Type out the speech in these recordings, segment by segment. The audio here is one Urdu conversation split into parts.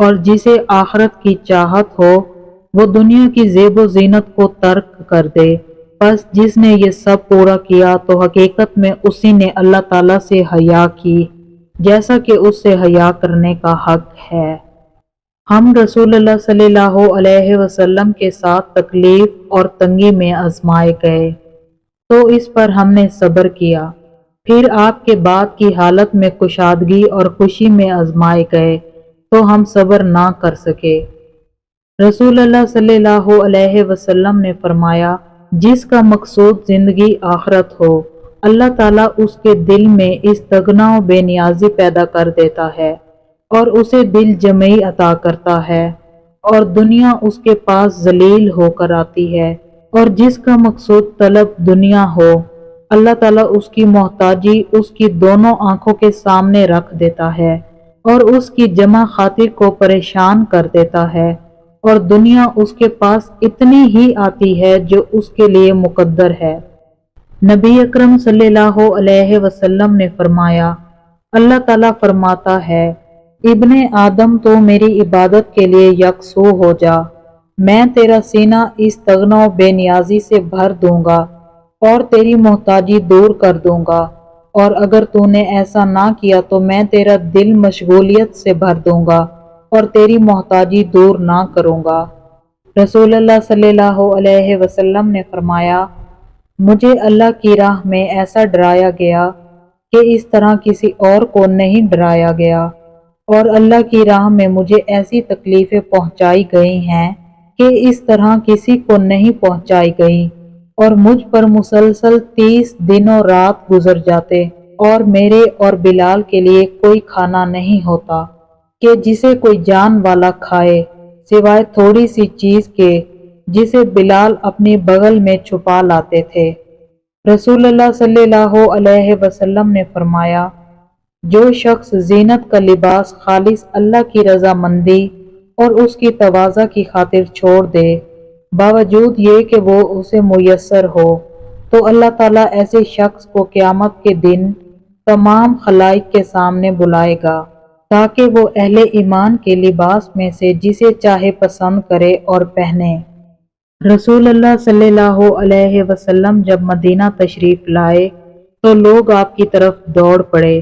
اور جسے آخرت کی چاہت ہو وہ دنیا کی زیب و زینت کو ترک کر دے۔ پس جس نے یہ سب پورا کیا تو حقیقت میں اسی نے اللہ تعالیٰ سے حیا کی جیسا کہ اس سے حیا کرنے کا حق ہے۔ ہم رسول اللہ صلی اللہ علیہ وسلم کے ساتھ تکلیف اور تنگی میں آزمائے گئے تو اس پر ہم نے صبر کیا، پھر آپ کے بعد کی حالت میں کشادگی اور خوشی میں آزمائے گئے تو ہم صبر نہ کر سکے۔ رسول اللہ صلی اللہ علیہ وسلم نے فرمایا، جس کا مقصود زندگی آخرت ہو، اللہ تعالیٰ اس کے دل میں استغنا و بے نیازی پیدا کر دیتا ہے اور اسے دل جمعی عطا کرتا ہے اور دنیا اس کے پاس ذلیل ہو کر آتی ہے، اور جس کا مقصود طلب دنیا ہو، اللہ تعالیٰ اس کی محتاجی اس کی دونوں آنکھوں کے سامنے رکھ دیتا ہے اور اس کی جمع خاطر کو پریشان کر دیتا ہے، اور دنیا اس کے پاس اتنی ہی آتی ہے جو اس کے لیے مقدر ہے۔ نبی اکرم صلی اللہ علیہ وسلم نے فرمایا، اللہ تعالیٰ فرماتا ہے، ابن آدم تو میری عبادت کے لیے یکسو ہو جا، میں تیرا سینہ استغنا و بے نیازی سے بھر دوں گا اور تیری محتاجی دور کر دوں گا، اور اگر تو نے ایسا نہ کیا تو میں تیرا دل مشغولیت سے بھر دوں گا اور تیری محتاجی دور نہ کروں گا۔ رسول اللہ صلی اللہ علیہ وسلم نے فرمایا، مجھے اللہ کی راہ میں ایسا ڈرایا گیا کہ اس طرح کسی اور کو نہیں ڈرایا گیا، اور اللہ کی راہ میں مجھے ایسی تکلیفیں پہنچائی گئی ہیں کہ اس طرح کسی کو نہیں پہنچائی گئی، اور مجھ پر مسلسل 30 دن و رات گزر جاتے اور میرے اور بلال کے لیے کوئی کھانا نہیں ہوتا کہ جسے کوئی جان والا کھائے، سوائے تھوڑی سی چیز کے جسے بلال اپنی بغل میں چھپا لاتے تھے۔ رسول اللہ صلی اللہ علیہ وسلم نے فرمایا، جو شخص زینت کا لباس خالص اللہ کی رضامندی اور اس کی تواضع کی خاطر چھوڑ دے، باوجود یہ کہ وہ اسے میسر ہو، تو اللہ تعالیٰ ایسے شخص کو قیامت کے دن تمام خلائق کے سامنے بلائے گا تاکہ وہ اہل ایمان کے لباس میں سے جسے چاہے پسند کرے اور پہنے۔ رسول اللہ صلی اللہ علیہ وسلم جب مدینہ تشریف لائے تو لوگ آپ کی طرف دوڑ پڑے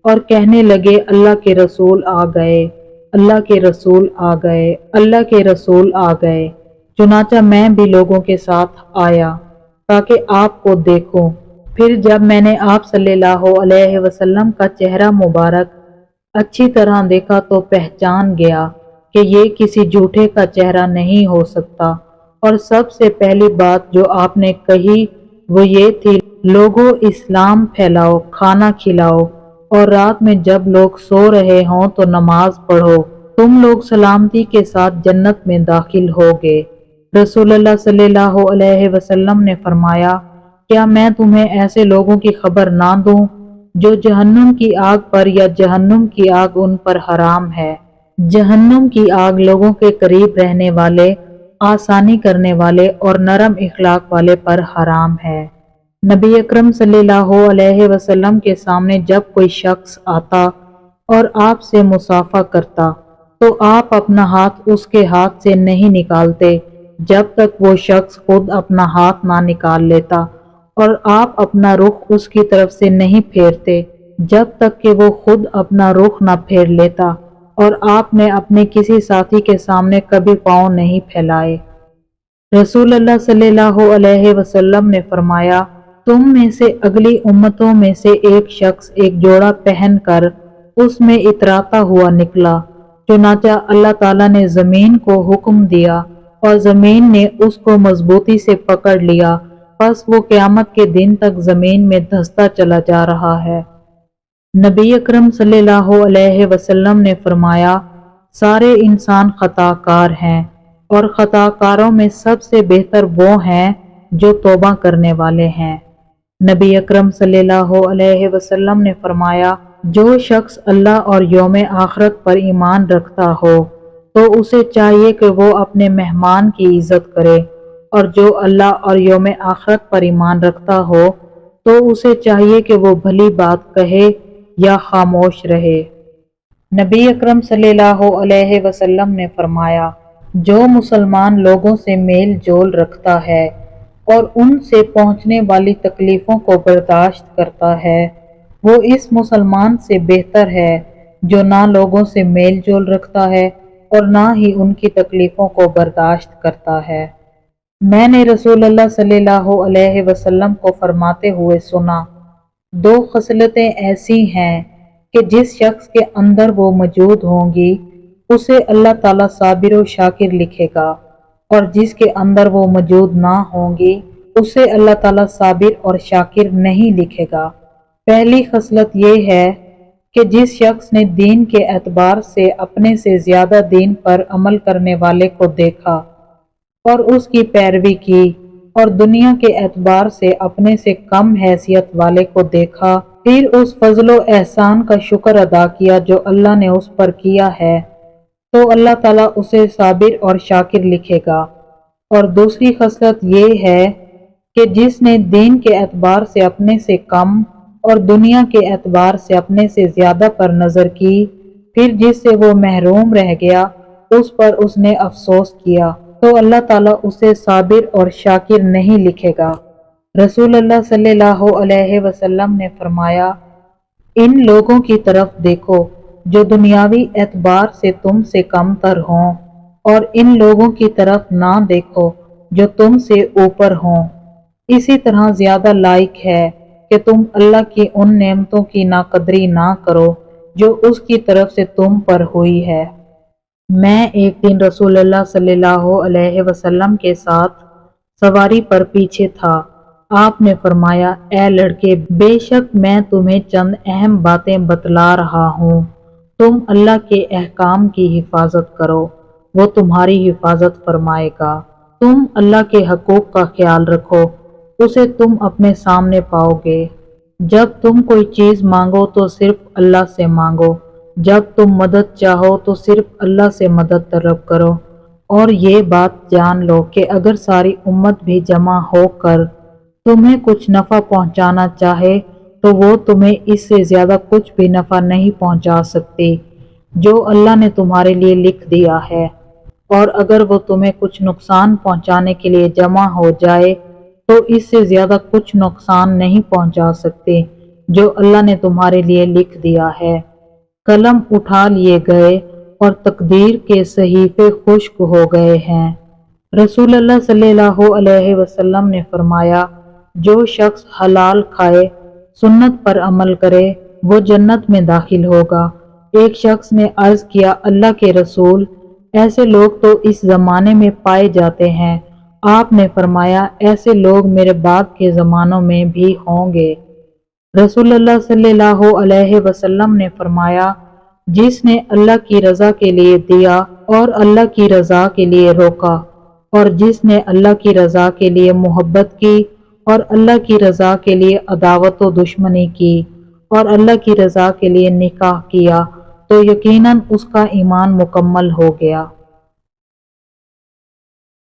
اور کہنے لگے، اللہ کے رسول آ گئے، اللہ کے رسول آ گئے، اللہ کے رسول آ گئے۔ چنانچہ میں بھی لوگوں کے ساتھ آیا تاکہ آپ کو دیکھوں۔ پھر جب میں نے آپ صلی اللہ علیہ وسلم کا چہرہ مبارک اچھی طرح دیکھا تو پہچان گیا کہ یہ کسی جھوٹے کا چہرہ نہیں ہو سکتا، اور سب سے پہلی بات جو آپ نے کہی وہ یہ تھی، لوگوں اسلام پھیلاؤ، کھانا کھلاؤ، اور رات میں جب لوگ سو رہے ہوں تو نماز پڑھو، تم لوگ سلامتی کے ساتھ جنت میں داخل ہوگے۔ رسول اللہ صلی اللہ علیہ وسلم نے فرمایا، کیا میں تمہیں ایسے لوگوں کی خبر نہ دوں جو جہنم کی آگ پر یا جہنم کی آگ ان پر حرام ہے؟ جہنم کی آگ لوگوں کے قریب رہنے والے، آسانی کرنے والے اور نرم اخلاق والے پر حرام ہے۔ نبی اکرم صلی اللہ علیہ وسلم کے سامنے جب کوئی شخص آتا اور آپ سے مصافحہ کرتا تو آپ اپنا ہاتھ اس کے ہاتھ سے نہیں نکالتے جب تک وہ شخص خود اپنا ہاتھ نہ نکال لیتا، اور آپ اپنا رخ اس کی طرف سے نہیں پھیرتے جب تک کہ وہ خود اپنا رخ نہ پھیر لیتا، اور آپ نے اپنے کسی ساتھی کے سامنے کبھی پاؤں نہیں پھیلائے۔ رسول اللہ صلی اللہ علیہ وسلم نے فرمایا، تم میں سے اگلی امتوں میں سے ایک شخص ایک جوڑا پہن کر اس میں اتراتا ہوا نکلا، چنانچہ اللہ تعالیٰ نے زمین کو حکم دیا اور زمین نے اس کو مضبوطی سے پکڑ لیا، پس وہ قیامت کے دن تک زمین میں دھستا چلا جا رہا ہے۔ نبی اکرم صلی اللہ علیہ وسلم نے فرمایا، سارے انسان خطا کار ہیں، اور خطا کاروں میں سب سے بہتر وہ ہیں جو توبہ کرنے والے ہیں۔ نبی اکرم صلی اللہ علیہ وسلم نے فرمایا، جو شخص اللہ اور یوم آخرت پر ایمان رکھتا ہو تو اسے چاہیے کہ وہ اپنے مہمان کی عزت کرے، اور جو اللہ اور یوم آخرت پر ایمان رکھتا ہو تو اسے چاہیے کہ وہ بھلی بات کہے یا خاموش رہے۔ نبی اکرم صلی اللہ علیہ وسلم نے فرمایا، جو مسلمان لوگوں سے میل جول رکھتا ہے اور ان سے پہنچنے والی تکلیفوں کو برداشت کرتا ہے، وہ اس مسلمان سے بہتر ہے جو نہ لوگوں سے میل جول رکھتا ہے اور نہ ہی ان کی تکلیفوں کو برداشت کرتا ہے۔ میں نے رسول اللہ صلی اللہ علیہ وسلم کو فرماتے ہوئے سنا، دو خصلتیں ایسی ہیں کہ جس شخص کے اندر وہ موجود ہوں گی اسے اللہ تعالیٰ صابر و شاکر لکھے گا، اور جس کے اندر وہ موجود نہ ہوں گی اسے اللہ تعالیٰ صابر اور شاکر نہیں لکھے گا۔ پہلی خصلت یہ ہے کہ جس شخص نے دین کے اعتبار سے اپنے سے زیادہ دین پر عمل کرنے والے کو دیکھا اور اس کی پیروی کی، اور دنیا کے اعتبار سے اپنے سے کم حیثیت والے کو دیکھا، پھر اس فضل و احسان کا شکر ادا کیا جو اللہ نے اس پر کیا ہے، تو اللہ تعالیٰ اسے صابر اور شاکر لکھے گا۔ اور دوسری خصلت یہ ہے کہ جس نے دین کے اعتبار سے اپنے سے کم اور دنیا کے اعتبار سے اپنے سے زیادہ پر نظر کی، پھر جس سے وہ محروم رہ گیا اس پر اس نے افسوس کیا، تو اللہ تعالیٰ اسے صابر اور شاکر نہیں لکھے گا۔ رسول اللہ صلی اللہ علیہ وسلم نے فرمایا، ان لوگوں کی طرف دیکھو جو دنیاوی اعتبار سے تم سے کم تر ہوں، اور ان لوگوں کی طرف نہ دیکھو جو تم سے اوپر ہوں۔ اسی طرح زیادہ لائق ہے کہ تم اللہ کی ان نعمتوں کی ناقدری نہ کرو جو اس کی طرف سے تم پر ہوئی ہے۔ میں ایک دن رسول اللہ صلی اللہ علیہ وسلم کے ساتھ سواری پر پیچھے تھا۔ آپ نے فرمایا، اے لڑکے، بے شک میں تمہیں چند اہم باتیں بتلا رہا ہوں، تم اللہ کے احکام کی حفاظت کرو، وہ تمہاری حفاظت فرمائے گا۔ تم اللہ کے حقوق کا خیال رکھو، اسے تم اپنے سامنے پاؤ گے۔ جب تم کوئی چیز مانگو تو صرف اللہ سے مانگو، جب تم مدد چاہو تو صرف اللہ سے مدد طلب کرو، اور یہ بات جان لو کہ اگر ساری امت بھی جمع ہو کر تمہیں کچھ نفع پہنچانا چاہے تو وہ تمہیں اس سے زیادہ کچھ بھی نفع نہیں پہنچا سکتی جو اللہ نے تمہارے لیے لکھ دیا ہے، اور اگر وہ تمہیں کچھ نقصان پہنچانے کے لیے جمع ہو جائے تو اس سے زیادہ کچھ نقصان نہیں پہنچا سکتے جو اللہ نے تمہارے لیے لکھ دیا ہے۔ قلم اٹھا لیے گئے اور تقدیر کے صحیفے خشک ہو گئے ہیں۔ رسول اللہ صلی اللہ علیہ وسلم نے فرمایا، جو شخص حلال کھائے، سنت پر عمل کرے، وہ جنت میں داخل ہوگا۔ ایک شخص نے عرض کیا، اللہ کے رسول، ایسے لوگ تو اس زمانے میں پائے جاتے ہیں۔ آپ نے فرمایا، ایسے لوگ میرے بعد کے زمانوں میں بھی ہوں گے۔ رسول اللہ صلی اللہ علیہ وسلم نے فرمایا، جس نے اللہ کی رضا کے لیے دیا اور اللہ کی رضا کے لیے روکا، اور جس نے اللہ کی رضا کے لیے محبت کی اور اللہ کی رضا کے لیے عداوت و دشمنی کی اور اللہ کی رضا کے لیے نکاح کیا، تو یقیناً اس کا ایمان مکمل ہو گیا۔